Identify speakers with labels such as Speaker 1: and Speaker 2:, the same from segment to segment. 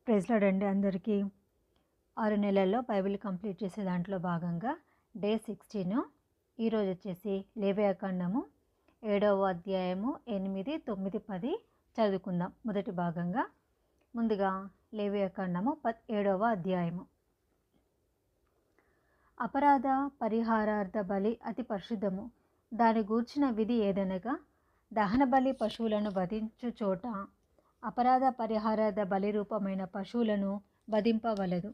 Speaker 1: Praise lord అండి అందరికీ. 6 నెలల్లో బైబిల్ కంప్లీట్ చేసే దాంట్లో భాగంగా డే 16 ఈరోజు వచ్చేసి లేవియాకాండము 7వ అధ్యాయము 8, 9, 10 చదువుకుందాం. మొదటి భాగంగా ముందుగా లేవియాకాండము 7వ అధ్యాయము. అపరాధ పరిహారార్థ బలి అతి పరిశుద్ధము. దాని గూర్చిన విధి ఏదనగా, దహన బలి పశువులను వధించు చోట అపరాధ పరిహారార్థ బలి రూపమైన పశువులను వధింపవలదు.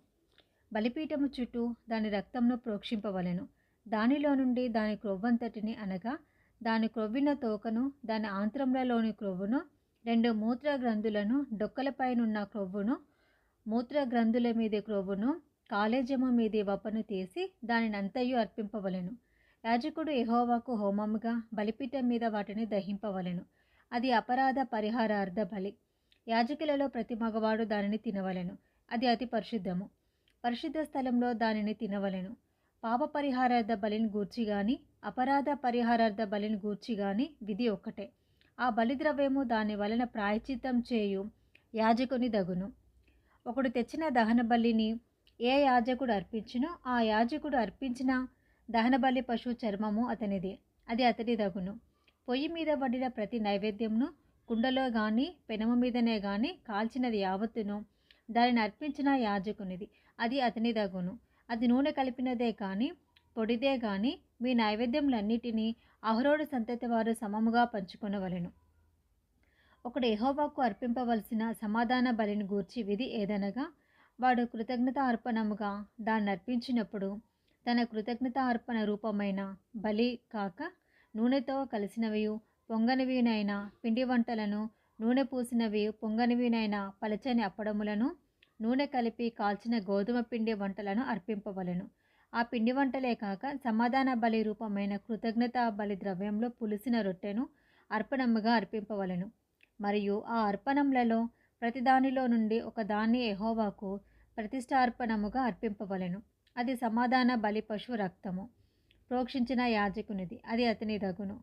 Speaker 1: బలిపీఠము చుట్టూ దాని రక్తంను ప్రోక్షింపవలెను. దానిలో నుండి దాని క్రొవ్వంతటిని అనగా దాని క్రొవ్విన తోకను, దాని ఆంత్రములలోని క్రొవ్వును, 2 మూత్ర గ్రంథులను, డొక్కలపైనున్న క్రొవ్వును, మూత్ర గ్రంథుల మీది క్రొవ్వును, కాలేజము మీది వపను తీసి దానినంతయు అర్పింపవలెను. యాజకుడు యెహోవాకు హోమముగా బలిపీఠం మీద వాటిని దహింపవలెను. అది అపరాధ పరిహారార్థ బలి. యాజకులలో ప్రతి మగవాడు దానిని తినవలెను. అది అతి పరిశుద్ధము. పరిశుద్ధ స్థలంలో దానిని తినవలెను. పాప పరిహారార్థ బలిని గూర్చి గాని, అపరాధ పరిహారార్థ బలిని గూర్చి గాని విధి ఒక్కటే. ఆ బలిద్రవ్యము దాని వలన ప్రాయశ్చిత్తం చేయు యాజకుని దగును. ఒకడు తెచ్చిన దహన బలిని ఏ యాజకుడు అర్పించునో ఆ యాజకుడు అర్పించిన దహన బలి పశువు చర్మము అతనిది, అది అతడి దగును. పొయ్యి మీద వండిన ప్రతి నైవేద్యంను కుండలో గాని పెనము మీదనే గాని కాల్చినది యావత్తును దానిని అర్పించిన యాజకునిది, అది అతని దగును. అది నూనె కలిపినదే కానీ పొడిదే గాని మీ నైవేద్యములన్నిటినీ అహరోను సంతతి వారు సమముగా పంచుకొనవలెను. ఒకడు యెహోవాకు అర్పింపవలసిన సమాధాన బలిని గూర్చి విధి ఏదనగా, వాడు కృతజ్ఞత అర్పణముగా దాన్ని అర్పించినప్పుడు తన కృతజ్ఞత అర్పణ రూపమైన బలి కాక నూనెతో కలిసినవియు పొంగనివినైన పిండి వంటలను, నూనె పూసినవి పొంగనివినైన పలచని అప్పడములను, నూనె కలిపి కాల్చిన గోధుమ పిండి వంటలను అర్పింపవలెను. ఆ పిండి వంటలే కాక సమాధాన బలి రూపమైన కృతజ్ఞత బలి ద్రవ్యంలో పులిసిన రొట్టెను అర్పణముగా అర్పింపవలెను. మరియు ఆ అర్పణములలో ప్రతిదానిలో నుండి ఒకదాన్ని యెహోవాకు ప్రతిష్ఠార్పణముగా అర్పింపవలెను. అది సమాధాన బలి పశువు రక్తము ప్రోక్షించిన యాజకునిది, అది అతని దగును.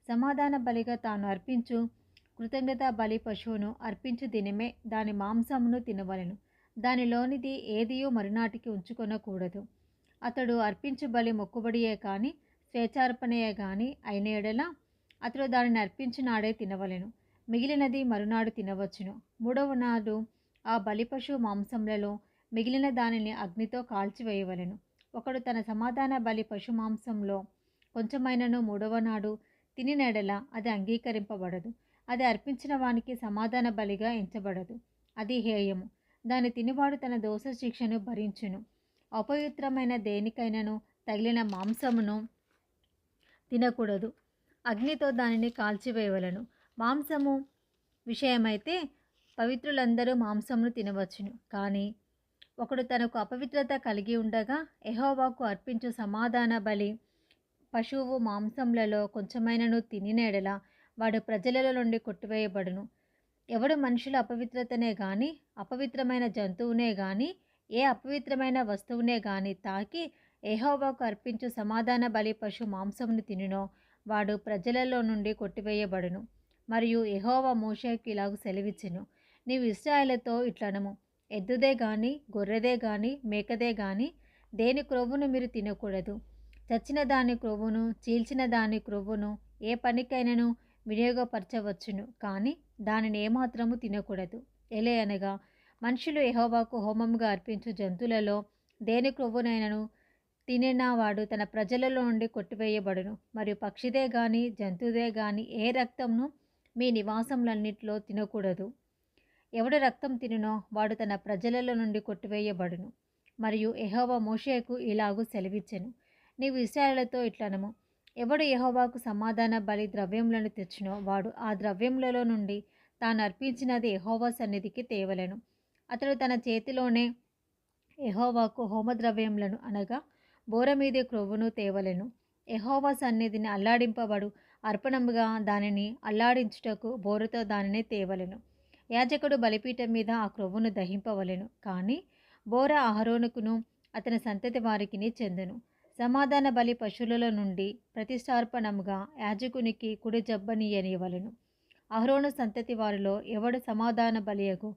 Speaker 1: సమాధాన బలిగా తాను అర్పించు కృతజ్ఞత బలి పశువును అర్పించు దినమే దాని మాంసమును తినవలెను. దానిలోనిది ఏదియూ మరునాటికి ఉంచుకొనకూడదు. అతడు అర్పించు బలి మొక్కుబడియే కానీ స్వేచ్ఛార్పణయే కానీ అయిన ఎడల అతడు దానిని అర్పించినాడే తినవలెను. మిగిలినది మరునాడు తినవచ్చును. 3వ నాడు ఆ బలి పశువు మాంసములలో మిగిలిన దానిని అగ్నితో కాల్చివేయవలెను. ఒకడు తన సమాధాన బలి పశు మాంసంలో కొంచెమైనను 3వ నాడు తినినెడల అది అంగీకరింపబడదు. అది అర్పించిన వానికి సమాధాన బలిగా ఎంచబడదు, అది హేయము. దాని తినివాడు తన దోష శిక్షను భరించును. అపవిత్రమైన దేనికైనను తగిలిన మాంసమును తినకూడదు, అగ్నితో దానిని కాల్చివేయవలను. మాంసము విషయమైతే పవిత్రులందరూ మాంసమును తినవచ్చును. కానీ ఒకడు తనకు అపవిత్రత కలిగి ఉండగా యెహోవాకు అర్పించు సమాధాన బలి పశువు మాంసములలో కొంచెమైనను తినినెడల వాడు ప్రజలలో నుండి కొట్టివేయబడును. ఎవడు మనుషుల అపవిత్రతనే గాని అపవిత్రమైన జంతువునే గాని ఏ అపవిత్రమైన వస్తువునే గాని తాకి యెహోవాకు అర్పించు సమాధాన బలి పశు మాంసమును తినునో వాడు ప్రజలలో నుండి కొట్టివేయబడును. మరియు యెహోవా మోషేకు ఇలాగు సెలవిచ్చెను, నీవు ఇశ్రాయేలుతో ఇట్లనము, ఎద్దుదే గాని గొర్రెదే గాని మేకదే గాని దేని క్రొవ్వును మీరు తినకూడదు. చచ్చిన దాని క్రొవ్వును చీల్చిన దాని క్రొవ్వును ఏ పనికైనను వినియోగపరచవచ్చును, కానీ దానిని ఏమాత్రము తినకూడదు. ఎలే అనగా మనుషులు యెహోవాకు హోమముగా అర్పించు జంతువులలో దేని క్రొవ్వునైనను తినినవాడు తన ప్రజలలో నుండి కొట్టివేయబడును. మరియు పక్షిదే గాని జంతువుదే గాని ఏ రక్తంను మీ నివాసములన్నిటిలో తినకూడదు. ఎవడు రక్తం తినునో వాడు తన ప్రజలలో నుండి కొట్టివేయబడును. మరియు యెహోవా మోషేకు ఇలాగు సెలవిచ్చెను, నీవు ఇశ్రాయేలుతో ఇట్లనము, ఎవడు యెహోవాకు సమాధాన బలి ద్రవ్యములను తెచ్చునో వాడు ఆ ద్రవ్యములలో నుండి తాను అర్పించినది యెహోవా సన్నిధికి తేవలెను. అతడు తన చేతిలోనే యెహోవాకు హోమద్రవ్యములను అనగా బోర మీది క్రొవ్వును తేవలెను. యెహోవా సన్నిధిని అల్లాడింపబడు అర్పణముగా దానిని అల్లాడించుటకు బోరతో దానిని తేవలెను. యాజకుడు బలిపీఠం మీద ఆ క్రొవ్వును దహింపవలెను. కానీ బోర అహరోనుకును అతని సంతతి వారికిని చెందును. సమాధాన బలి పశువులలో నుండి ప్రతిష్ఠార్పణముగా యాజకునికి కుడి జబ్బనియనివలెను. అహరోను సంతతి వారిలో ఎవడు సమాధాన బలియగు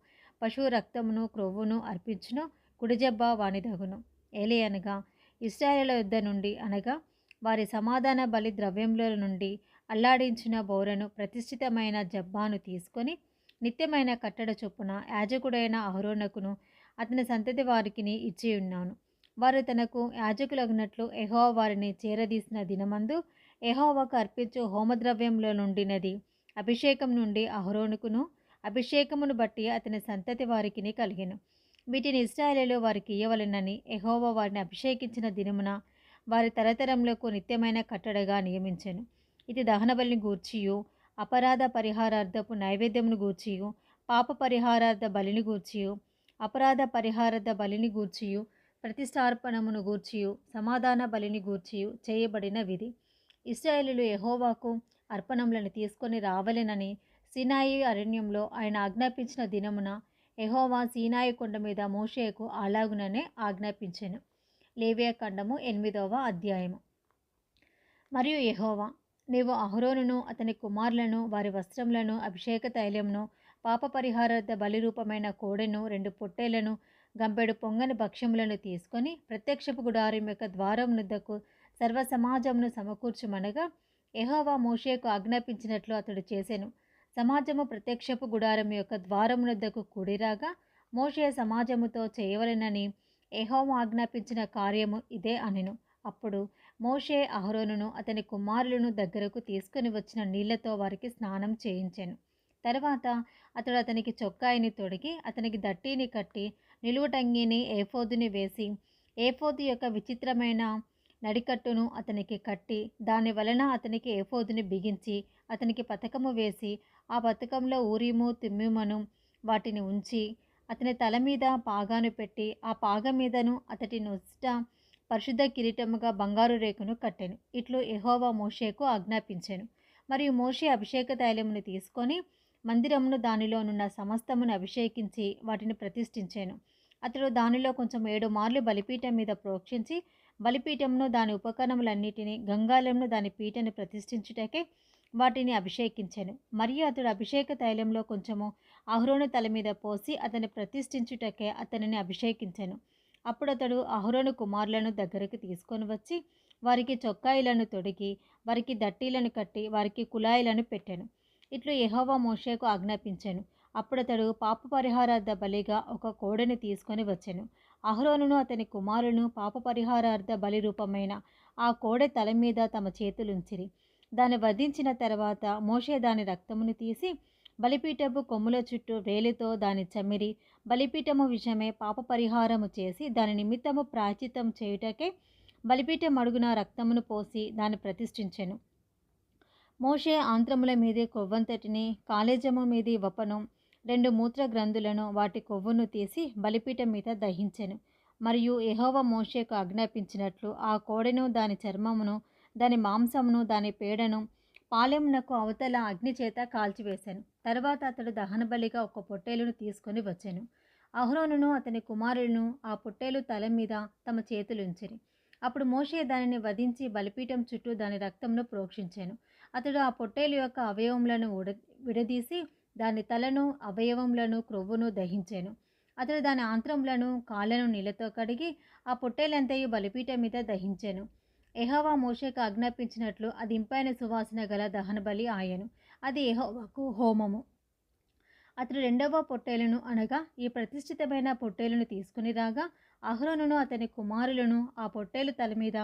Speaker 1: పశువు రక్తమును క్రొవ్వును అర్పించును, కుడిజబ్బ వానిదగును. ఏలియనగా ఇశ్రాయేలు యుద్ధ నుండి అనగా వారి సమాధాన బలి ద్రవ్యముల నుండి అల్లాడించిన బోరను ప్రతిష్ఠితమైన జబ్బాను తీసుకొని నిత్యమైన కట్టడ చొప్పున యాజకుడైన అహరోనకును అతని సంతతి వారికిని ఇచ్చి ఉన్నాను. వారు తనకు యాజకులగినట్లు యెహోవా వారిని చేరదీసిన దినమందు యెహోవాకు అర్పించు హోమద్రవ్యంలో నుండినది అభిషేకం నుండి అహరోనుకును అభిషేకమును బట్టి అతని సంతతి వారికిని కలిగెను. వీటిని ఇశ్రాయేలీయులు వారికి ఇయ్యవలెనని యెహోవా వారిని అభిషేకించిన దినమున వారి తరతరములకు నిత్యమైన కట్టడగా నియమించెను. ఇది దహనబలిని గూర్చియు అపరాధ పరిహారార్థపు నైవేద్యమును గూర్చియు పాప పరిహారార్థ బలిని గూర్చియు అపరాధ పరిహారార్థ బలిని గూర్చియు ప్రతిష్టార్పణమును గూర్చియు సమాధాన బలిని గూర్చియు చేయబడిన విధి. ఇశ్రాయేలీయులు యెహోవాకు అర్పణములను తీసుకొని రావలెనని సీనాయి అరణ్యంలో ఆయన ఆజ్ఞాపించిన దినమున యెహోవా సీనాయి కొండ మీద మోషేకు అలాగుననే ఆజ్ఞాపించెను. లేవియాకాండము 8వ అధ్యాయము. మరియు యెహోవా, నీవు అహరోనును అతని కుమారులను వారి వస్త్రములను అభిషేక తైలమును పాప పరిహారార్థ బలిరూపమైన కోడెను 2 పొట్టేలను గంపెడు పొంగని భక్ష్యములను తీసుకొని ప్రత్యక్షపు గుడారం యొక్క ద్వారం వద్దకు సర్వ సమాజమును సమకూర్చుమనగా యెహోవా మోషేకు ఆజ్ఞాపించినట్లు అతడు చేసెను. సమాజము ప్రత్యక్షపు గుడారం యొక్క ద్వారం వద్దకు కూడిరాగా మోషే సమాజముతో చేయవలెనని యెహోవా ఆజ్ఞాపించిన కార్యము ఇదే అనెను. అప్పుడు మోషే అహరోనును అతని కుమారులను దగ్గరకు తీసుకుని వచ్చిన నీళ్లతో వారికి స్నానం చేయించెను. తర్వాత అతడు అతనికి చొక్కాయిని తొడిగి అతనికి దట్టీని కట్టి నిలువుటంగిని ఏఫోదుని వేసి ఏఫోదు యొక్క విచిత్రమైన నడికట్టును అతనికి కట్టి దాని వలన అతనికి ఏఫోదుని బిగించి అతనికి పతకము వేసి ఆ పతకంలో ఊరీము తుమ్మీమును వాటిని ఉంచి అతని తల మీద పాగాను పెట్టి ఆ పాగ మీదను అతడి నొస్ట పరిశుద్ధ కిరీటముగా బంగారు రేకును కట్టెను. ఇట్లు యెహోవా మోషేకు ఆజ్ఞాపించెను. మరియు మోషే అభిషేక తైలమును తీసుకొని మందిరమును దానిలోనున్న సమస్తమును అభిషేకించి వాటిని ప్రతిష్ఠించెను. అతడు దానిలో కొంచెం 7 మార్లు బలిపీఠం మీద ప్రోక్షించి బలిపీఠమును దాని ఉపకరణములన్నిటినీ గంగాళమును దాని పీటను ప్రతిష్ఠించుటకే వాటిని అభిషేకించెను. మరియు అతడు అభిషేక తైలంలో కొంచెము అహరోను తల మీద పోసి అతన్ని ప్రతిష్ఠించుటకే అతనిని అభిషేకించెను. అప్పుడు అతడు అహరోను కుమారులను దగ్గరకు తీసుకొని వచ్చి వారికి చొక్కాయిలను తొడిగి వారికి దట్టీలను కట్టి వారికి కులాయిలను పెట్టెను. ఇట్లు యెహోవా మోషేకు ఆజ్ఞాపించెను. అప్పుడు అతడు పాప పరిహారార్థ బలిగా ఒక కోడెను తీసుకొని వచ్చెను. అహరోనును అతని కుమారులను పాప పరిహారార్థ బలి రూపమైన ఆ కోడె తల మీద తమ చేతులుంచిరి. దాన్ని వధించిన తర్వాత మోషే దాని రక్తమును తీసి బలిపీఠపు కొమ్ముల చుట్టూ వేలితో దాని చమిరి బలిపీఠము విషయమే పాప పరిహారము చేసి దాని నిమిత్తము ప్రాయశ్చిత్తం చేయుటకే బలిపీఠం అడుగున రక్తమును పోసి దాన్ని ప్రతిష్ఠించెను. మోషే ఆంత్రముల మీది కొవ్వంతటిని కాలేజము మీది వపను 2 మూత్ర గ్రంథులను వాటి కొవ్వును తీసి బలిపీఠం మీద దహించెను. మరియు యెహోవా మోషేకు ఆజ్ఞాపించినట్లు ఆ కోడెను దాని చర్మమును దాని మాంసమును దాని పేడను పాలెమునకు అవతల అగ్ని చేత కాల్చివేశాను. తర్వాత అతడు దహనబలిగా ఒక పొట్టేలును తీసుకొని వచ్చెను. అహరోనును అతని కుమారులను ఆ పొట్టేలు తల మీద తమ చేతులుంచిరి. అప్పుడు మోషే దానిని వధించి బలిపీఠం చుట్టూ దాని రక్తమును ప్రోక్షించెను. అతడు ఆ పొట్టేలు యొక్క అవయవములను విడదీసి దాని తలను అవయవములను క్రొవ్వును దహించెను. అతడు దాని ఆంత్రములను కాళ్ళను నీళ్లతో కడిగి ఆ పొట్టేలంతయు బలిపీఠం మీద దహించెను. యెహోవా మోషేకు ఆజ్ఞాపించినట్లు అది ఇంపైన సువాసన గల దహనబలి ఆయెను. అది యెహోవాకు హోమము. అతడు 2వ పొట్టేలును అనగా ఈ ప్రతిష్ఠితమైన పొట్టేలును తీసుకుని రాగా అహరోనును అతని కుమారులను ఆ పొట్టేలు తల మీద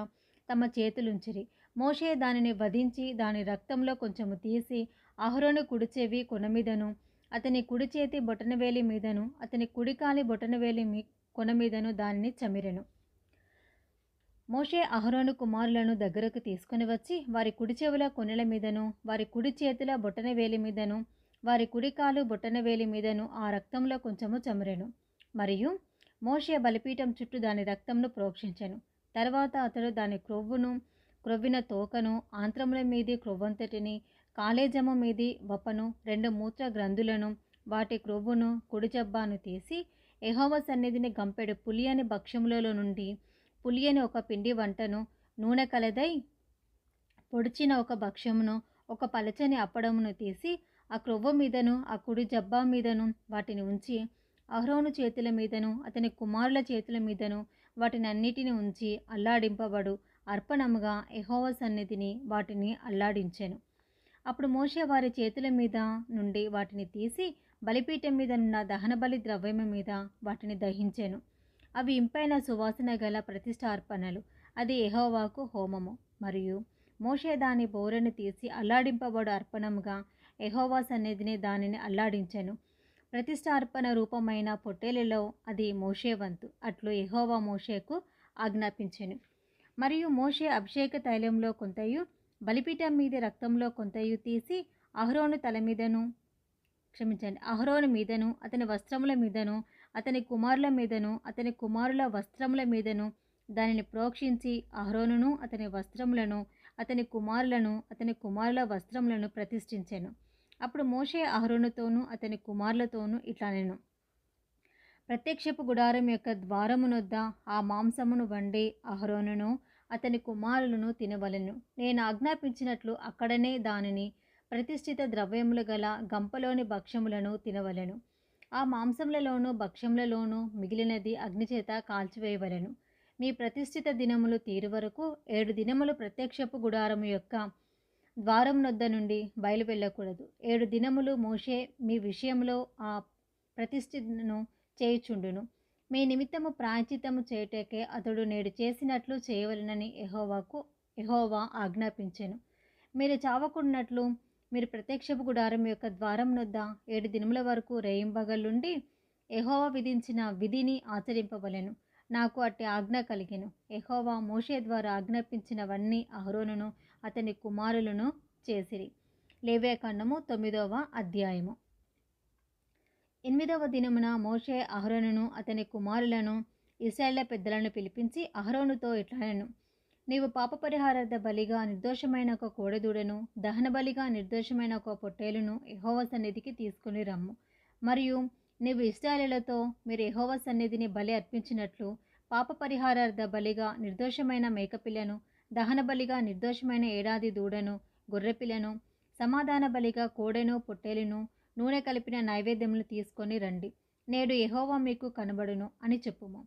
Speaker 1: తమ చేతులుంచిరి. మోషే దానిని వధించి దాని రక్తంలో కొంచెము తీసి అహరోను కుడి చెవి కొన మీదను అతని కుడి చేతి బొటనవేలి మీదను అతని కుడికాలి బొటనవేలి కొన మీదను దానిని చమిరెను. మోషే అహరోను కుమారులను దగ్గరకు తీసుకుని వచ్చి వారి కుడి చెవుల కొనల మీదను వారి కుడి చేతుల బొటనవేలి మీదను వారి కుడికాలు బొటనవేలి మీదను ఆ రక్తంలో కొంచెము చమిరెను. మరియు మోషే బలిపీఠం చుట్టూ దాని రక్తంను ప్రోక్షించెను. తర్వాత అతడు దాని క్రొవ్విన తోకను ఆంత్రముల మీది క్రొవ్వంతటిని కాలేజము మీది వపను 2 మూత్ర గ్రంథులను వాటి క్రొవ్వును కుడి జబ్బాను తీసి యెహోవా సన్నిధిని గంపెడు పులియని భక్ష్యములలో నుండి పులియని ఒక పిండి వంటను నూనె కలదై పొడిచిన ఒక భక్ష్యమును ఒక పలచని అప్పడమును తీసి ఆ క్రొవ్వు మీదను ఆ కుడి జబ్బా మీదను వాటిని ఉంచి అహరోను చేతుల మీదను అతని కుమారుల చేతుల మీదను వాటినన్నిటిని ఉంచి అల్లాడింపబడు అర్పణముగా యెహోవా సన్నిధిని వాటిని అల్లాడించెను. అప్పుడు మోషే వారి చేతుల మీద నుండి వాటిని తీసి బలిపీఠం మీద ఉన్న దహనబలి ద్రవ్యము మీద వాటిని దహించెను. అవి ఇంపైన సువాసన గల ప్రతిష్ఠార్పణలు. అది యెహోవాకు హోమము. మరియు మోషే దాని బోరెను తీసి అల్లాడింపబడు అర్పణముగా యెహోవా సన్నిధిని దానిని అల్లాడించెను. ప్రతిష్ఠార్పణ రూపమైన పొట్టేలులో అది మోషే వంతు. అట్లు యెహోవా మోషేకు ఆజ్ఞాపించెను. మరియు మోషే అభిషేక తైలంలో కొంతయు బలిపీఠం మీద రక్తంలో కొంతయు తీసి అహరోను మీదను అతని వస్త్రముల మీదను అతని కుమారుల మీదను అతని కుమారుల వస్త్రముల మీదను దానిని ప్రోక్షించి అహరోనును అతని వస్త్రములను అతని కుమారులను అతని కుమారుల వస్త్రములను ప్రతిష్ఠించెను. అప్పుడు మోషే అహరోనుతోనూ అతని కుమారులతోనూ ఇట్లనెను: ప్రత్యక్షపు గుడారం యొక్క ద్వారమునొద్ద ఆ మాంసమును వండి అహరోనును అతని కుమారులను తినవలెను. నేను ఆజ్ఞాపించినట్లు అక్కడనే దానిని ప్రతిష్ఠిత ద్రవ్యములు గల గంపలోని భక్ష్యములను తినవలెను. ఆ మాంసములలోనూ భక్ష్యములలోనూ మిగిలినది అగ్నిచేత కాల్చివేయవలెను. మీ ప్రతిష్ఠిత దినములు తీరు వరకు 7 దినములు ప్రత్యక్షపు గుడారము యొక్క ద్వారమునొద్ద నుండి బయలు వెళ్ళకూడదు. 7 దినములు మోషే మీ విషయంలో ఆ ప్రతిష్ఠను చేయుచుండును. మీ నిమిత్తము ప్రాయశ్చిత్తము చేయుటకే అతడు నేడు చేసినట్లు చేయవలెనని యెహోవా ఆజ్ఞాపించెను. మీరు చావకున్నట్లు మీరు ప్రత్యక్షపు గుడారం యొక్క ద్వారమునొద్ద 7 దినముల వరకు రేయింబగళ్ళుండి యెహోవా విధించిన విధిని ఆచరింపవలెను. నాకు అట్టి ఆజ్ఞ కలిగెను. యెహోవా మోషే ద్వారా ఆజ్ఞాపించినవన్నీ అహరోనును అతని కుమారులను చేసిరి. లేవియాకాండము 9వ అధ్యాయము. 8వ దినమున మోషే అహరోనును అతని కుమారులను ఇశ్రాయేళ్ల పెద్దలను పిలిపించి అహరోనుతో ఇట్లనెను: నీవు పాపపరిహారార్థ బలిగా నిర్దోషమైన ఒక కోడెదూడను, దహన బలిగా నిర్దోషమైన ఒక పొట్టేలును యెహోవా సన్నిధికి తీసుకుని రమ్ము. మరియు నీవు ఇశ్రాయేలీయులతో మీరు యెహోవా సన్నిధిని బలి అర్పించినట్లు పాపపరిహారార్థ బలిగా నిర్దోషమైన మేకపిల్లను, దహన బలిగా నిర్దోషమైన ఏడాది దూడను, గొర్రెపిల్లను, సమాధాన బలిగా కోడెను పొట్టేలును, నూనె కలిపిన నైవేద్యములు తీసుకొని రండి. నేడు యెహోవా మీకు కనబడును అని చెప్పుము.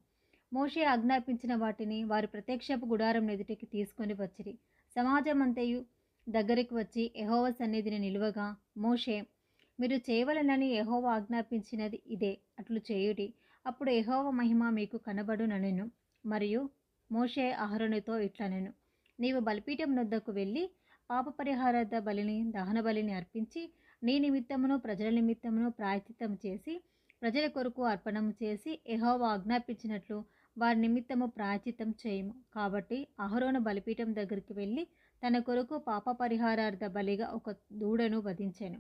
Speaker 1: మోషే ఆజ్ఞాపించిన వాటిని వారు ప్రత్యక్షపు గుడారం ఎదుటికి తీసుకొని వచ్చిరి. సమాజమంతయు దగ్గరికి వచ్చి యెహోవా సన్నిధిని నిలువగా మోషే, మీరు చేయవలెనని యెహోవా ఆజ్ఞాపించినది ఇదే, అట్లు చేయుడి. అప్పుడు యెహోవా మహిమ మీకు కనబడుననెను. మరియు మోషే అహరోనుతో ఇట్లనెను: నీవు బలిపీఠం నొద్దకు వెళ్ళి పాపపరిహారార్థ బలిని దహన బలిని అర్పించి నీ నిమిత్తమును ప్రజల నిమిత్తమును ప్రాయశ్చిత్తము చేసి ప్రజల కొరకు అర్పణము చేసి యెహోవా ఆజ్ఞాపించినట్లు వారి నిమిత్తము ప్రాయశ్చిత్తం చేయుము. కాబట్టి అహరోను బలిపీఠం దగ్గరికి వెళ్ళి తన కొరకు పాప పరిహారార్థ బలిగా ఒక దూడను వధించెను.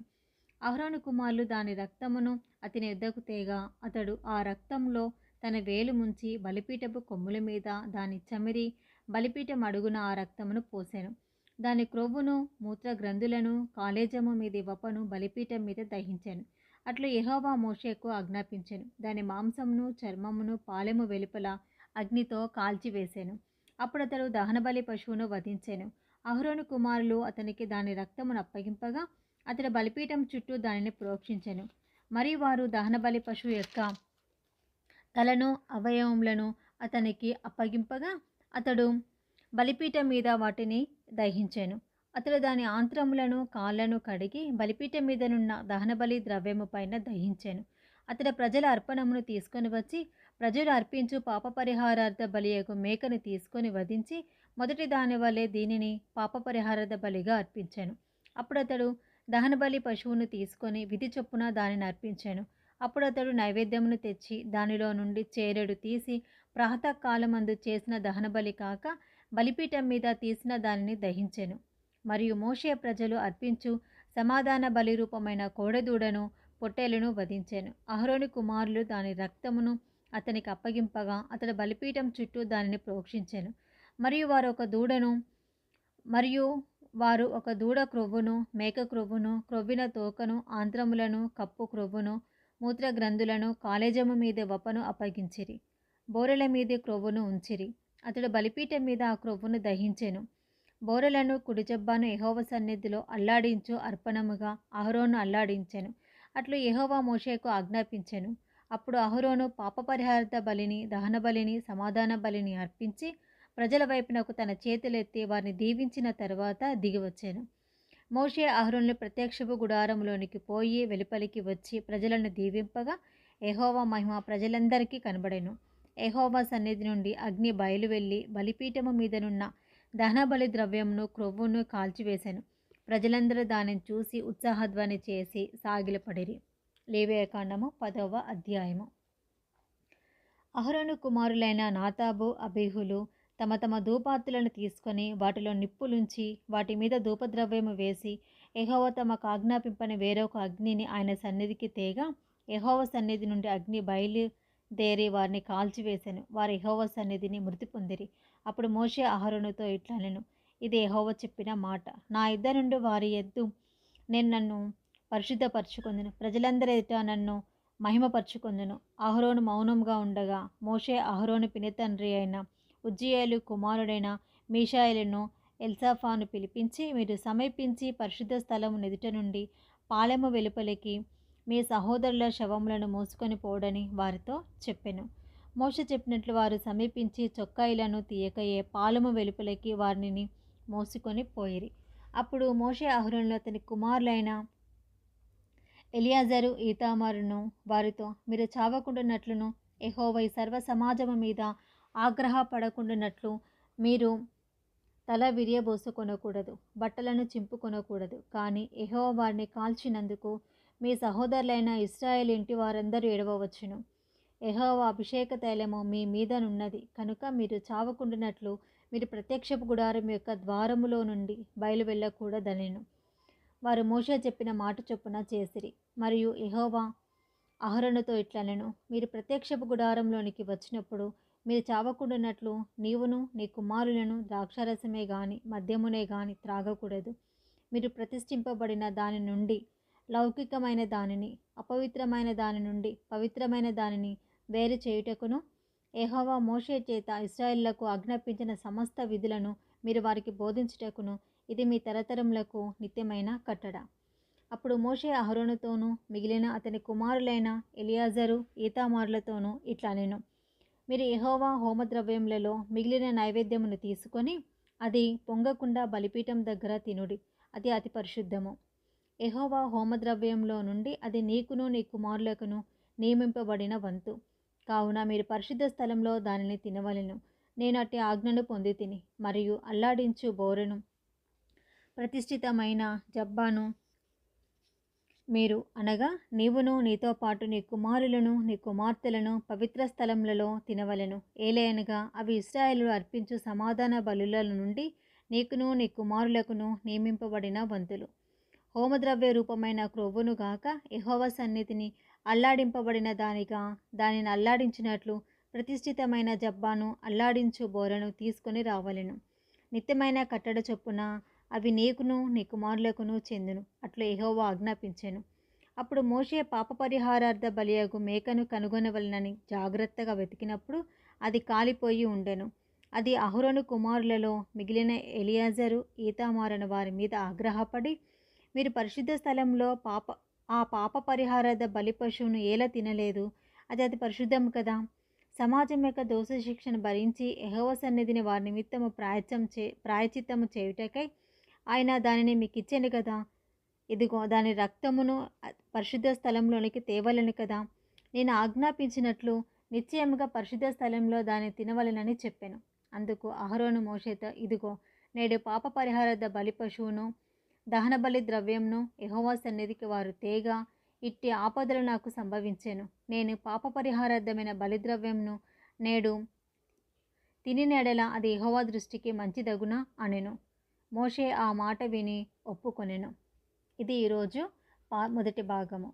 Speaker 1: అహరోను కుమారులు దాని రక్తమును అతని యొద్దకు తేగా అతడు ఆ రక్తంలో తన వేలు ముంచి బలిపీఠపు కొమ్ముల మీద దాని చమిరి బలిపీఠం అడుగున ఆ రక్తమును పోసెను. దాని క్రొవ్వును మూత్ర గ్రంథులను కాలేజము మీది వపను బలిపీఠం మీద దహించెను. అట్లు యెహోవా మోషేకు ఆజ్ఞాపించెను. దాని మాంసమును చర్మమును పాలెము వెలుపల అగ్నితో కాల్చివేసెను. అప్పుడు అతడు దహనబలి పశువును వధించెను. అహరోను కుమారులు అతనికి దాని రక్తమును అప్పగింపగా అతడు బలిపీఠం చుట్టూ దానిని ప్రోక్షించెను. మరియు వారు దహనబలి పశువు యొక్క తలను అవయవములను అతనికి అప్పగింపగా అతడు బలిపీఠం మీద వాటిని దహించెను. అతడు దాని ఆంత్రములను కాళ్లను కడిగి బలిపీఠం మీదనున్న దహనబలి ద్రవ్యము పైన దహించెను. అతడు ప్రజల అర్పణమును తీసుకొని వచ్చి ప్రజలు అర్పించు పాపపరిహారార్థ బలియగు మేకను తీసుకొని వధించి మొదటి దాని వలె దీనిని పాపపరిహారార్థ బలిగా అర్పించెను. అప్పుడు అతడు దహనబలి పశువును తీసుకొని విధి చొప్పున దానిని అర్పించెను. అప్పుడు అతడు నైవేద్యమును తెచ్చి దానిలో నుండి చేరెడు తీసి ప్రాతకాలమందు చేసిన దహనబలి కాక బలిపీఠం మీద తీసిన దానిని దహించెను. మరియు మోషే ప్రజలు అర్పించు సమాధాన బలి రూపమైన కోడెదూడను పొట్టేలును వధించెను. అహరోను కుమారులు దాని రక్తమును అతనికి అప్పగింపగా అతడు బలిపీఠం చుట్టూ దానిని ప్రోక్షించెను. మరియు వారు ఒక దూడ క్రొవ్వును, మేక క్రొవ్వును, క్రొవ్విన తోకను, ఆంత్రములను, కప్పు క్రొవ్వును, మూత్ర గ్రంథులను, కాలేజము మీద వపను అప్పగించిరి. బోరెల మీద క్రొవ్వును ఉంచిరి. అతడు బలిపీఠం మీద ఆ క్రొవ్వును దహించెను. బోరెలను కుడిజబ్బాను యెహోవా సన్నిధిలో అల్లాడించు అర్పణముగా అహరోను అల్లాడించెను. అట్లు యెహోవా మోషేకు ఆజ్ఞాపించెను. అప్పుడు అహరోను పాపపరిహారార్థ బలిని, దహన బలిని, సమాధాన బలిని అర్పించి ప్రజల వైపునకు తన చేతులెత్తి వారిని దీవించిన తరువాత దిగివచ్చాను. మోషే అహరోనులు ప్రత్యక్షపు గుడారంలోనికి పోయి వెలుపలికి వచ్చి ప్రజలను దీవింపగా యెహోవా మహిమ ప్రజలందరికీ కనబడెను. యెహోవా సన్నిధి నుండి అగ్ని బయలు వెళ్ళి బలిపీఠము మీదనున్న దహన బలి ద్రవ్యమును క్రొవ్వును కాల్చివేశాను. ప్రజలందరూ దానిని చూసి ఉత్సాహధ్వని చేసి సాగిలపడిరి. లేవియకాండము 10వ అధ్యాయము. అహరోను కుమారులైన నాదాబు, అబీహులు తమ తమ ధూపార్తులను తీసుకొని వాటిలో నిప్పులుంచి వాటి మీద ధూపద్రవ్యము వేసి యెహోవా తమకు ఆజ్ఞాపింపని వేరొక అగ్నిని ఆయన సన్నిధికి తేగా యెహోవా సన్నిధి నుండి అగ్ని బయలుదేరి వారిని కాల్చివేశాను. వారు యెహోవా సన్నిధిని మృతి పొందిరి. అప్పుడు మోషే అహరోనుతో ఇట్లనెను, ఇది యెహోవా చెప్పిన మాట. నా యుద్ధ నుండి వారి ఎద్దు నేను నన్ను పరిశుద్ధపరచుకొందును, ప్రజలందరి ఎదుట నన్ను మహిమపరచుకొందును. అహరోను మౌనంగా ఉండగా మోషే అహరోను పినతండ్రి అయిన ఉజ్జియేలు కుమారుడైన మీషాయేలును ఎల్సాఫాను పిలిపించి, మీరు సమీపించి పరిశుద్ధ స్థలము ఎదుట నుండి పాలెము వెలుపలికి మీ సహోదరుల శవములను మోసుకొని పోడని వారితో చెప్పెను. మోషే చెప్పినట్లు వారు సమీపించి చొక్కాయిలను తీయకయే పాలెము వెలుపలికి వారిని మోసుకొని పోయిరి. అప్పుడు మోషే అహరోనులు అతని కుమారులైన ఎలియాజరు, ఈతామారును వారితో, మీరు చావకుండానట్లును యెహోవా ఈ సర్వ సమాజము మీద ఆగ్రహపడకుండానట్లు మీరు తల విరియబోసుకొనకూడదు, బట్టలను చింపుకొనకూడదు. కానీ యెహోవా వారిని కాల్చినందుకు మీ సహోదరులైన ఇశ్రాయేలు ఇంటి వారందరూ ఏడవవచ్చును. యెహోవా అభిషేక తైలము మీ మీదనున్నది కనుక మీరు చావకుండానట్లు మీరు ప్రత్యక్షపు గుడారం యొక్క ద్వారములో నుండి బయలు వెళ్ళకూడదనెను. వారు మోషే చెప్పిన మాట చొప్పున చేసిరి. మరియు యెహోవా అహరోనుతో ఇట్లనెను, మీరు ప్రత్యక్షపు గుడారంలోనికి వచ్చినప్పుడు మీరు చావకుండానట్లు నీవును నీ కుమారులను ద్రాక్షారసమే గాని మద్యమునే గాని త్రాగకూడదు. మీరు ప్రతిష్ఠింపబడిన దాని నుండి లౌకికమైన దానిని, అపవిత్రమైన దాని నుండి పవిత్రమైన దానిని వేరు చేయుటకును యెహోవా మోషే చేత ఇశ్రాయేలులకు ఆజ్ఞాపించిన సమస్త విధులను మీరు వారికి బోధించుటకును ఇది మీ తరతరములకు నిత్యమైన కట్టడ. అప్పుడు మోషే అహరోనుతోనూ మిగిలిన అతని కుమారులైన ఎలియాజరు, ఈతామారులతోనూ ఇట్లనెను, మీరు యెహోవా హోమద్రవ్యములలో మిగిలిన నైవేద్యమును తీసుకొని అది పొంగకుండా బలిపీఠం దగ్గర తినుడి, అది అతి పరిశుద్ధము. యెహోవా హోమద్రవ్యంలో నుండి అది నీకును నీ కుమారులకును నియమింపబడిన వంతు కావున మీరు పరిశుద్ధ స్థలంలో దానిని తినవలెను. నేను అట్టి ఆజ్ఞను పొందితిని. మరియు అల్లాడించు బోరెను, ప్రతిష్ఠితమైన జబ్బాను మీరు అనగా నీవును నీతో పాటు నీ కుమారులను నీ కుమార్తెలను పవిత్ర స్థలములలో తినవలెను. ఏలయనగా అవి ఇశ్రాయేలు అర్పించు సమాధాన బలుల నుండి నీకును నీ కుమారులకును నియమింపబడిన వంతులు. హోమద్రవ్య రూపమైన క్రొవ్వును గాక యెహోవా సన్నిధిని అల్లాడింపబడిన దానిగా దానిని అల్లాడించినట్లు ప్రతిష్ఠితమైన జబ్బాను అల్లాడించు బోరను తీసుకొని రావలెను. నిత్యమైన కట్టడ చొప్పున అవి నీకును నీ కుమారులకును చెందును. అట్లు యెహోవా ఆజ్ఞాపించెను. అప్పుడు మోషే పాప పరిహారార్థ బలియగు మేకను కనుగొనవలనని జాగ్రత్తగా వెతికినప్పుడు అది కాలిపోయి ఉండెను. అది అహరోను కుమారులలో మిగిలిన ఎలియాజరు, ఈతామారును వారి మీద ఆగ్రహపడి, మీరు పరిశుద్ధ స్థలంలో ఆ పాప పరిహారార్థ బలి పశువును ఎలా తినలేదు? అది అతి పరిశుద్ధము కదా. సమాజం యొక్క దోష శిక్షను భరించి యెహోవా సన్నిధిని వారి నిమిత్తము ప్రాయచిత్తము చేయుటకై ఆయన దానిని మీకు ఇచ్చెను కదా. ఇదిగో దాని రక్తమును పరిశుద్ధ స్థలంలోనికి తేవలను కదా. నేను ఆజ్ఞాపించినట్లు నిశ్చయముగా పరిశుద్ధ స్థలంలో దాన్ని తినవలెనని చెప్పాను. అందుకు అహరోను మోషేతో, ఇదిగో నేడు పాప పరిహారార్థ బలి పశువును దహన బలి ద్రవ్యంను యెహోవా సన్నిధికి వారు తేగా ఇట్టి ఆపదలు నాకు సంభవించెను. నేను పాప పరిహారార్థమైన బలిద్రవ్యంను నేడు తినినెడల అది యెహోవా దృష్టికి మంచిదగునా అనెను. మోషే ఆ మాట విని ఒప్పుకొనెను. ఇది ఈరోజు మొదటి భాగము.